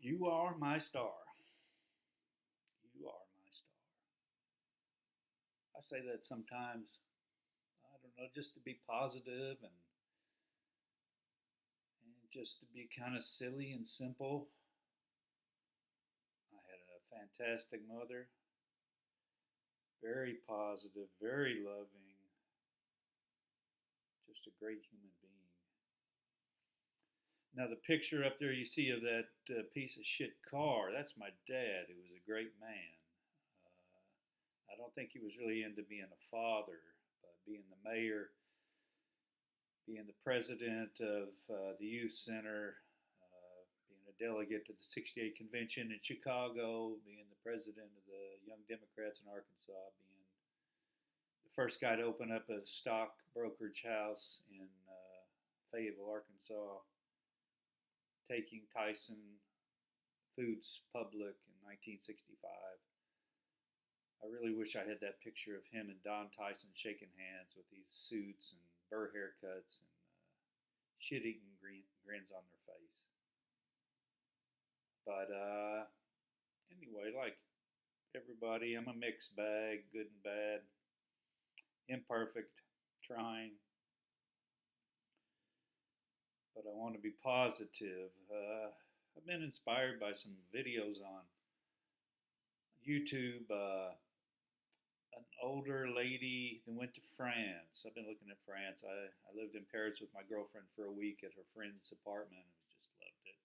You are my star. You are my star. I say that sometimes, I don't know, just to be positive and just to be kind of silly and simple. I had a fantastic mother, very positive, very loving, just a great human being. Now, the picture up there you see of that piece of shit car, that's my dad, who was a great man. I don't think he was really into being a father, but being the mayor, being the president of the youth center, being a delegate to the '68 convention in Chicago, being the president of the Young Democrats in Arkansas, being the first guy to open up a stock brokerage house in Fayetteville, Arkansas, taking Tyson Foods public in 1965. I really wish I had that picture of him and Don Tyson shaking hands with these suits and burr haircuts and shit-eating grins on their face. But anyway, like everybody, I'm a mixed bag, good and bad, imperfect, trying. But I want to be positive. I've been inspired by some videos on YouTube. An older lady that went to France. I've been looking at France. I lived in Paris with my girlfriend for a week at her friend's apartment and just loved it.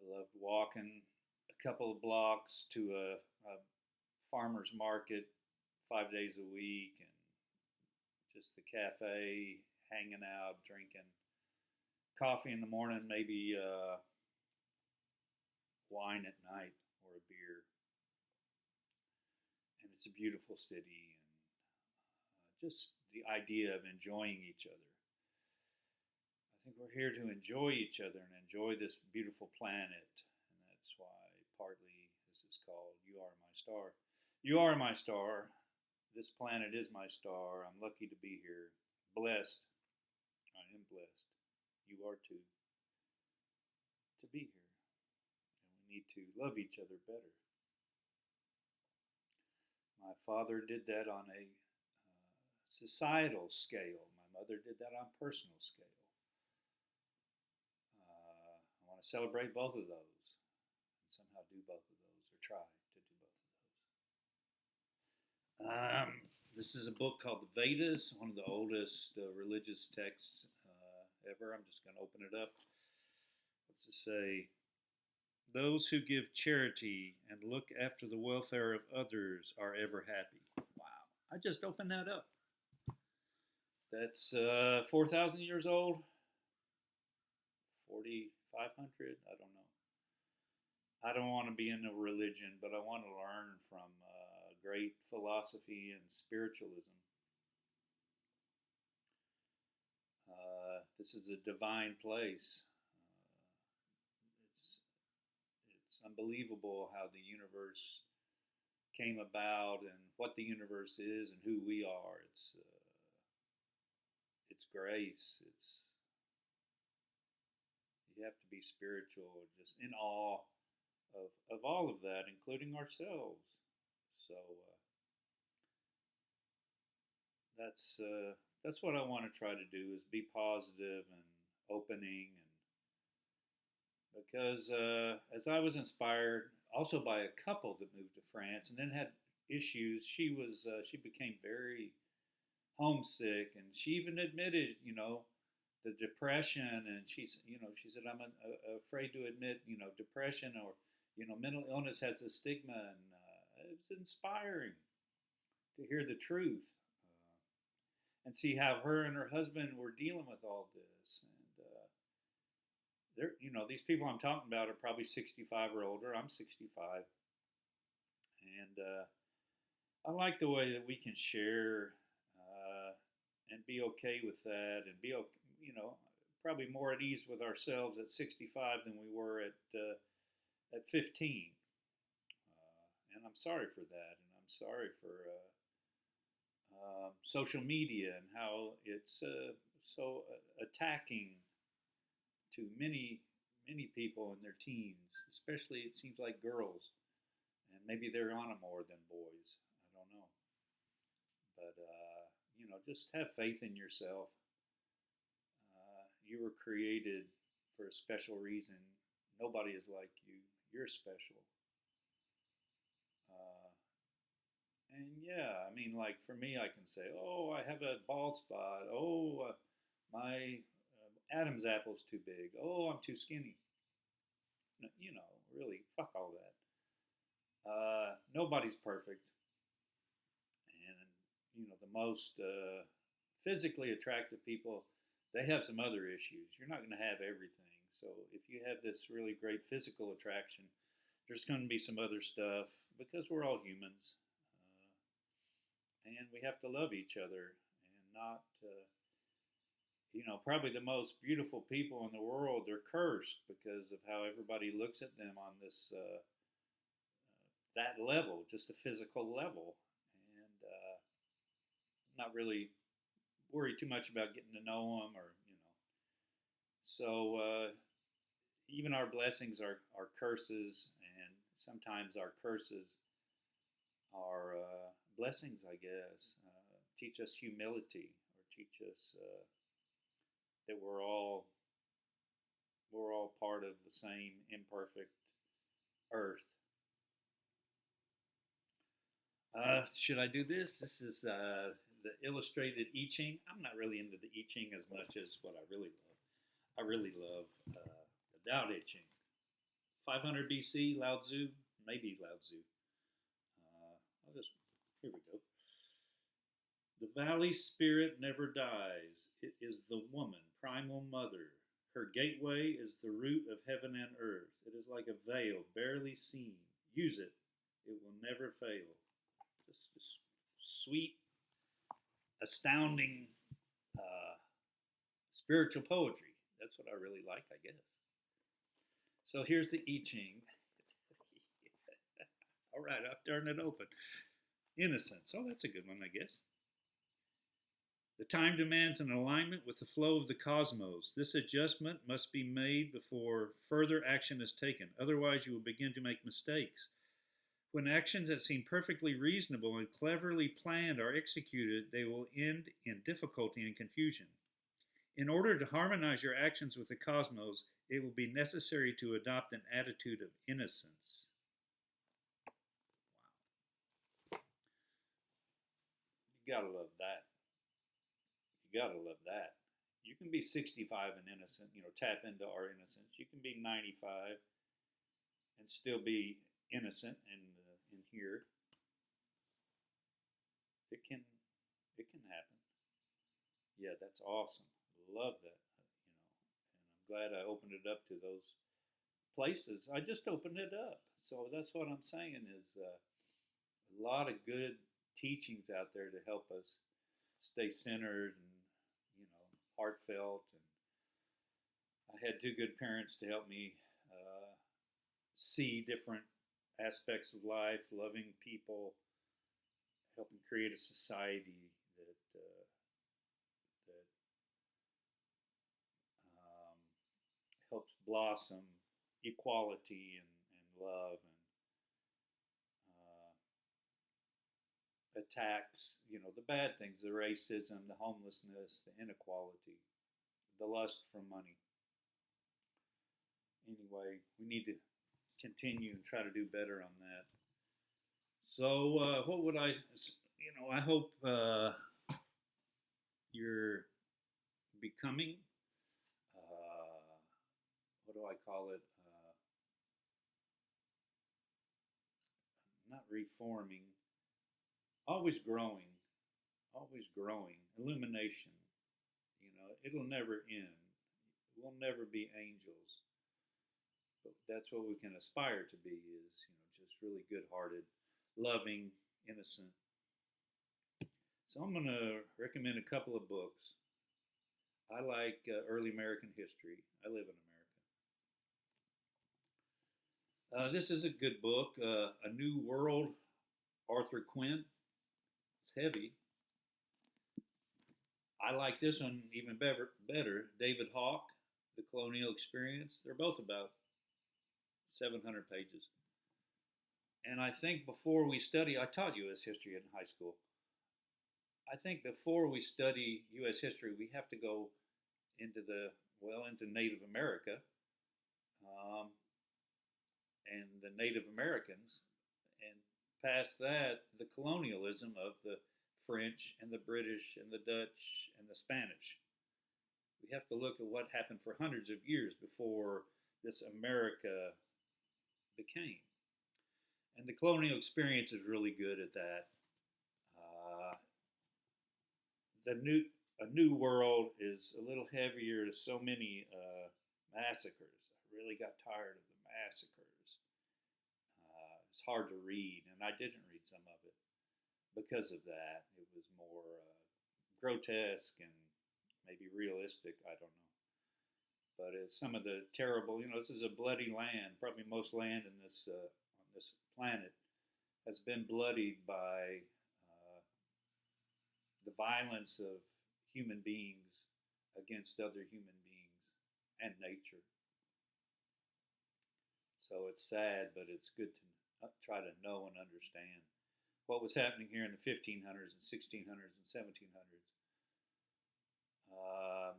I loved walking a couple of blocks to a farmer's market 5 days a week and just the cafe, hanging out, drinking coffee in the morning, maybe wine at night or a beer. And it's a beautiful city, and just the idea of enjoying each other. I think we're here to enjoy each other and enjoy this beautiful planet, and that's why partly this is called You Are My Star. You are my star. This planet is my star. I'm lucky to be here. Blessed. I am blessed. You are too. To be here. And we need to love each other better. My father did that on a societal scale. My mother did that on personal scale. I want to celebrate both of those and somehow do both of those or try to do both of those. This is a book called the Vedas, one of the oldest religious texts ever. I'm just going to open it up. What's it say? Those who give charity and look after the welfare of others are ever happy. Wow. I just opened that up. That's 4,000 years old, 4,500. I don't know. I don't want to be in a religion, but I want to learn from great philosophy and spiritualism. This is a divine place. It's unbelievable how the universe came about and what the universe is and who we are. It's grace. It's you have to be spiritual, just in awe of all of that, including ourselves. So that's what I want to try to do is be positive and opening and because as I was inspired also by a couple that moved to France and then had issues. She became very homesick, and she even admitted, the depression. And she said, I'm afraid to admit, depression or mental illness has a stigma, and it was inspiring to hear the truth and see how her and her husband were dealing with all this. And they're, these people I'm talking about are probably 65 or older. I'm 65, and I like the way that we can share and be okay with that, and be okay, probably more at ease with ourselves at 65 than we were at 15. And I'm sorry for that, and I'm sorry for social media and how it's so attacking to many many people in their teens, especially it seems like girls, and maybe they're on it more than boys. I don't know, but just have faith in yourself. You were created for a special reason. Nobody is like you. You're special. Uh, and yeah, I mean, like for me, I can say, oh, I have a bald spot. Oh, my Adam's apple's too big. Oh, I'm too skinny. Really, fuck all that. Nobody's perfect, and the most physically attractive people, they have some other issues. You're not going to have everything. So if you have this really great physical attraction, there's going to be some other stuff because we're all humans, and we have to love each other and not. Probably the most beautiful people in the world, they're cursed because of how everybody looks at them on this that level, just a physical level, and not really worry too much about getting to know them, or So even our blessings are curses, and sometimes our curses are blessings, I guess. Teach us humility, or teach us that we're all part of the same imperfect earth. Should I do this? This is the illustrated I Ching. I'm not really into the I Ching as much as what I really love. I really love the Tao Te Ching. 500 BC, Lao Tzu, maybe Lao Tzu. I'll just, here we go. The valley spirit never dies. It is the woman, primal mother. Her gateway is the root of heaven and earth. It is like a veil, barely seen. Use it. It will never fail. Just sweet, astounding spiritual poetry. That's what I really like, I guess. So here's the I Ching. All right, I'll turn it open. Innocence. Oh, that's a good one, I guess. The time demands an alignment with the flow of the cosmos. This adjustment must be made before further action is taken. Otherwise, you will begin to make mistakes. When actions that seem perfectly reasonable and cleverly planned are executed, they will end in difficulty and confusion. In order to harmonize your actions with the cosmos, it will be necessary to adopt an attitude of innocence. Wow. You gotta love that. You gotta love that. You can be 65 and innocent, tap into our innocence. You can be 95 and still be innocent and in here. It can happen. Yeah, that's awesome. Love that. And I'm glad I opened it up to those places. I just opened it up. So that's what I'm saying is a lot of good teachings out there to help us stay centered and heartfelt. And I had two good parents to help me see different aspects of life, loving people, helping create a society that helps blossom equality and love, and attacks, the bad things, the racism, the homelessness, the inequality, the lust for money. Anyway, we need to continue and try to do better on that. So, what would I hope you're becoming, what do I call it? Not reforming, always growing, illumination. It'll never end. We'll never be angels, but that's what we can aspire to be. Is just really good-hearted, loving, innocent. So I'm going to recommend a couple of books. I like early American history. I live in America. This is a good book, A New World, Arthur Quinn. It's heavy. I like this one even better. David Hawke, The Colonial Experience. They're both about 700 pages. And I think before we study, I taught U.S. history in high school. I think before we study U.S. history, we have to go into into Native America, um, and the Native Americans, and past that, the colonialism of the French and the British and the Dutch and the Spanish. We have to look at what happened for hundreds of years before this America became. And the colonial experience is really good at that. Uh, the new A New World is a little heavier. So many massacres. I really got tired of the massacres. It's hard to read, and I didn't read some of it because of that. It was more grotesque and maybe realistic. I don't know. But some of the terrible, this is a bloody land. Probably most land in this on this planet has been bloodied by the violence of human beings against other human beings and nature. So it's sad, but it's good to try to know and understand what was happening here in the 1500s and 1600s and 1700s,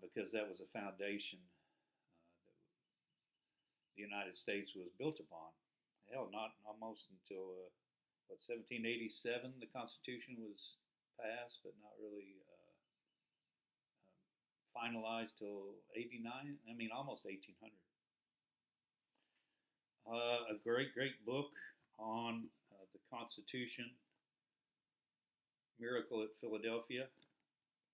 because that was a foundation that the United States was built upon. Hell, not almost until 1787 the Constitution was passed, but not really finalized till 89. I mean, almost 1800. A great book on the Constitution, Miracle at Philadelphia,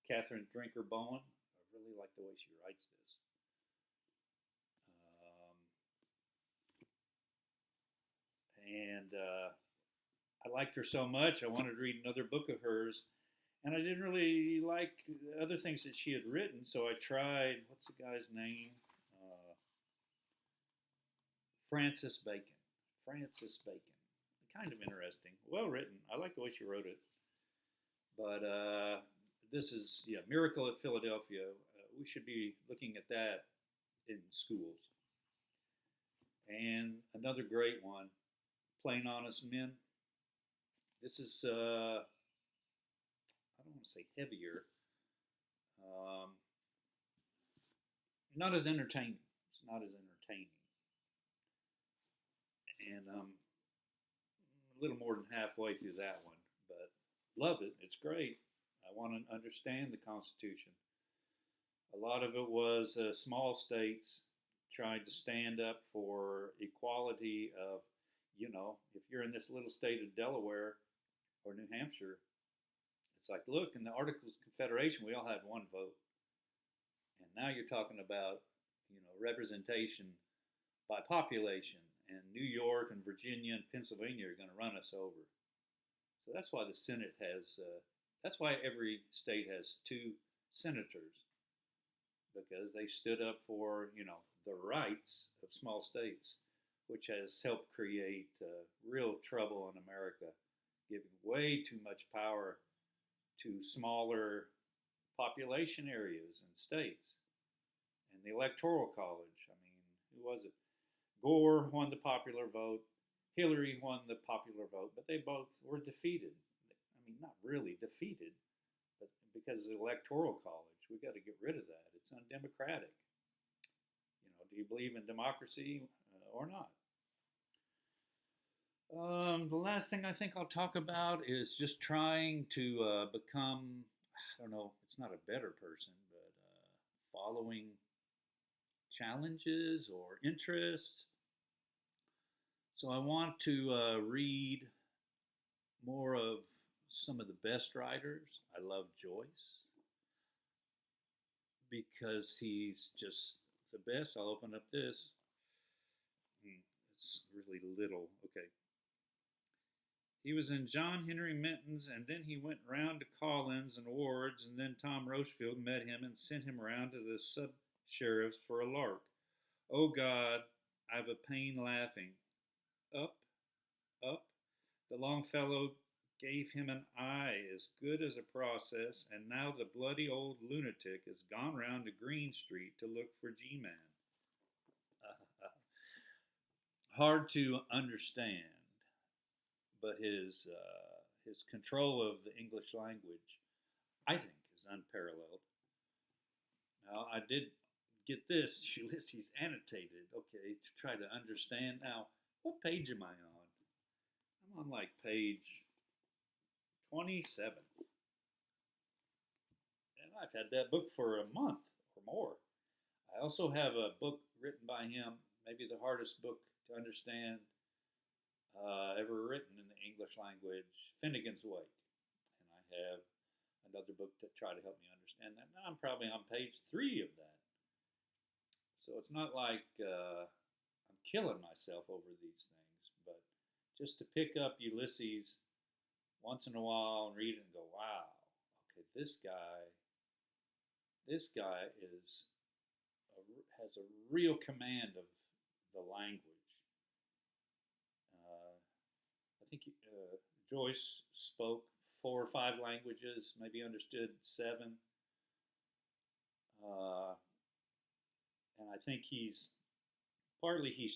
Catherine Drinker Bowen. I really like the way she writes this. And I liked her so much, I wanted to read another book of hers. And I didn't really like other things that she had written, so I tried, what's the guy's name? Francis Bacon. Francis Bacon. Kind of interesting. Well written. I like the way she wrote it. But this is, Miracle at Philadelphia. We should be looking at that in schools. And another great one, Plain Honest Men. This is, I don't want to say heavier, not as entertaining. It's not as entertaining. And a little more than halfway through that one, but love it. It's great. I want to understand the Constitution. A lot of it was small states trying to stand up for equality of, if you're in this little state of Delaware or New Hampshire, it's like, look, in the Articles of Confederation, we all had one vote. And now you're talking about, representation by population. And New York and Virginia and Pennsylvania are going to run us over. So that's why the Senate has, that's why every state has 2 senators, because they stood up for, the rights of small states, which has helped create real trouble in America, giving way too much power to smaller population areas and states. And the Electoral College, I mean, who was it? Gore won the popular vote. Hillary won the popular vote, but they both were defeated. I mean, not really defeated, but because of the Electoral College, we got to get rid of that. It's undemocratic. Do you believe in democracy or not? The last thing I think I'll talk about is just trying to become, I don't know, it's not a better person, but following challenges or interests. So I want to read more of some of the best writers. I love Joyce because he's just the best. I'll open up this. It's really little. Okay. He was in John Henry Menton's, and then he went round to Collins and Ward's, and then Tom Rochefield met him and sent him around to the sub-sheriffs for a lark. Oh God, I've a pain laughing. Up, up. The Longfellow gave him an eye as good as a process, and now the bloody old lunatic has gone round to Green Street to look for G-Man. hard to understand, but his control of the English language, I think, is unparalleled. Now, I did get this Ulysses annotated, okay, to try to understand. Now, what page am I on? I'm on like page 27. And I've had that book for a month or more. I also have a book written by him, maybe the hardest book to understand ever written in the English language, Finnegan's Wake. And I have another book to try to help me understand that. Now I'm probably on page 3 of that. So it's not like I'm killing myself over these things, but just to pick up Ulysses once in a while and read it and go, wow, okay, this guy has a real command of the language. I think Joyce spoke 4 or 5 languages, maybe understood 7. Uh, and I think he's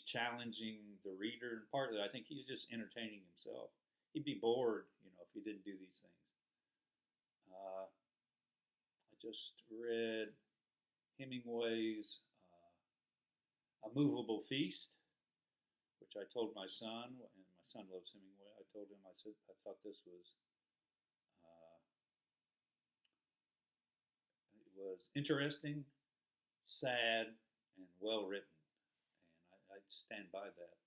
challenging the reader, and partly I think he's just entertaining himself. He'd be bored, if he didn't do these things. I just read Hemingway's A Movable Feast, which I told my son, and my son loves Hemingway. I told him, I said, I thought this uh, interesting, sad, and well written, and I stand by that.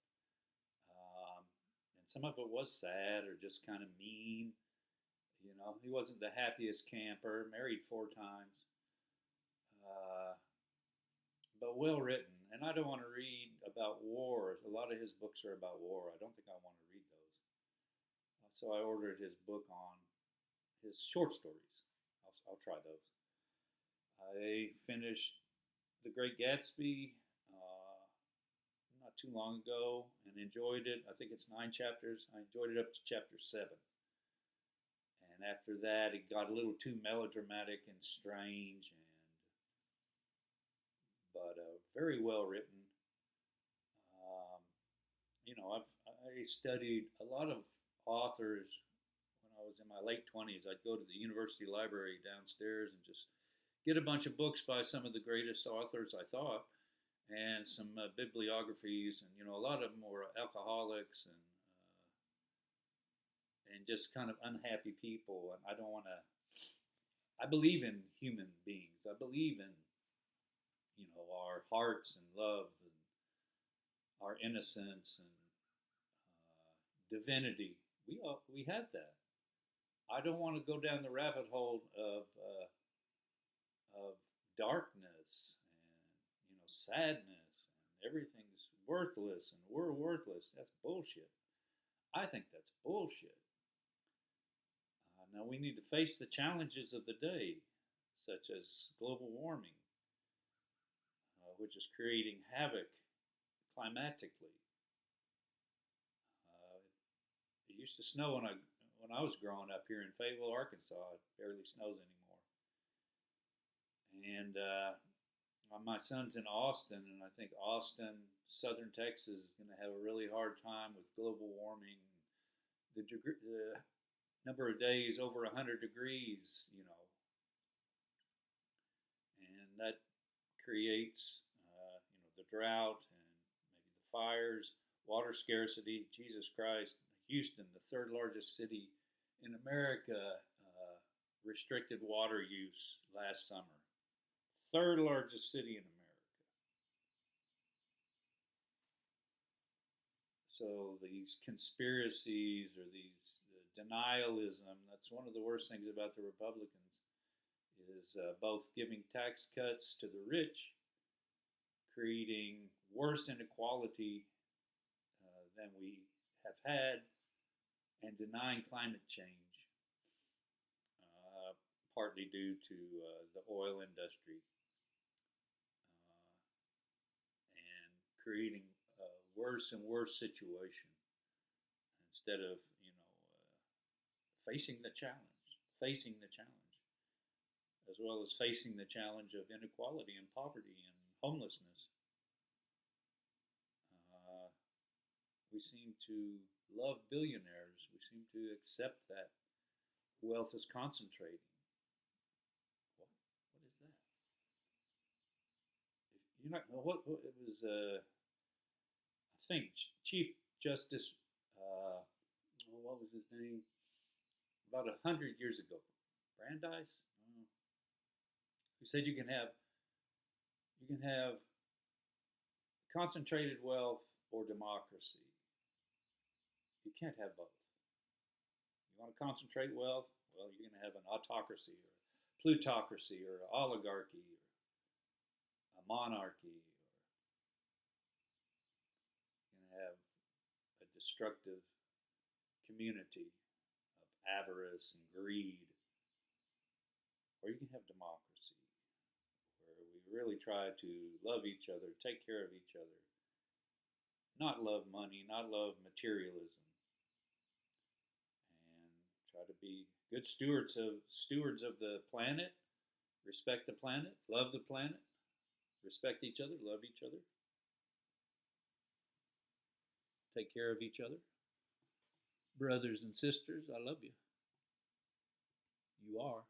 And some of it was sad or just kind of mean. He wasn't the happiest camper, married 4 times, uh, but well written. And I don't want to read about war. A lot of his books are about war. I don't think I want to read those. So I ordered his book on his short stories. I'll try those. I finished The Great Gatsby not too long ago and enjoyed it. I think it's 9 chapters. I enjoyed it up to chapter 7. And after that, it got a little too melodramatic and strange, but very well written. Um, I studied a lot of authors when I was in my late 20s. I'd go to the university library downstairs and just get a bunch of books by some of the greatest authors, I thought, and some bibliographies, and a lot of them were alcoholics and just kind of unhappy people. And I don't want to. I believe in human beings. I believe in our hearts and love and our innocence and divinity. We have that. I don't want to go down the rabbit hole of darkness and sadness and everything's worthless and we're worthless. That's bullshit. I think that's bullshit. Now we need to face the challenges of the day, such as global warming, which is creating havoc climatically. Uh, it used to snow when I was growing up here in Fayetteville, Arkansas. It barely snows anymore. And my son's in Austin, and I think Austin, southern Texas, is going to have a really hard time with global warming. The number of days over 100 degrees, and that creates, the drought and maybe the fires, water scarcity. Jesus Christ, Houston, the third largest city in America, restricted water use last summer. Third largest city in America. So these conspiracies or these denialism, that's one of the worst things about the Republicans, is both giving tax cuts to the rich, creating worse inequality than we have had, and denying climate change, partly due to the oil industry, and creating a worse and worse situation instead of facing the challenge, as well as facing the challenge of inequality and poverty and homelessness. Uh, We seem to love billionaires. We seem to accept that wealth is concentrating. What is that? If you're not what it was. I think Chief Justice. What was his name? About 100 years ago, Brandeis. Who said you can have concentrated wealth or democracy. You can't have both. You want to concentrate wealth? Well, you're going to have an autocracy or a plutocracy or an oligarchy or a monarchy, or you're going to have a destructive community of avarice and greed, or you can have democracy where we really try to love each other, take care of each other, not love money, not love materialism, and try to be good stewards of the planet, respect the planet, love the planet, respect each other, love each other, take care of each other. Brothers and sisters, I love you. You are.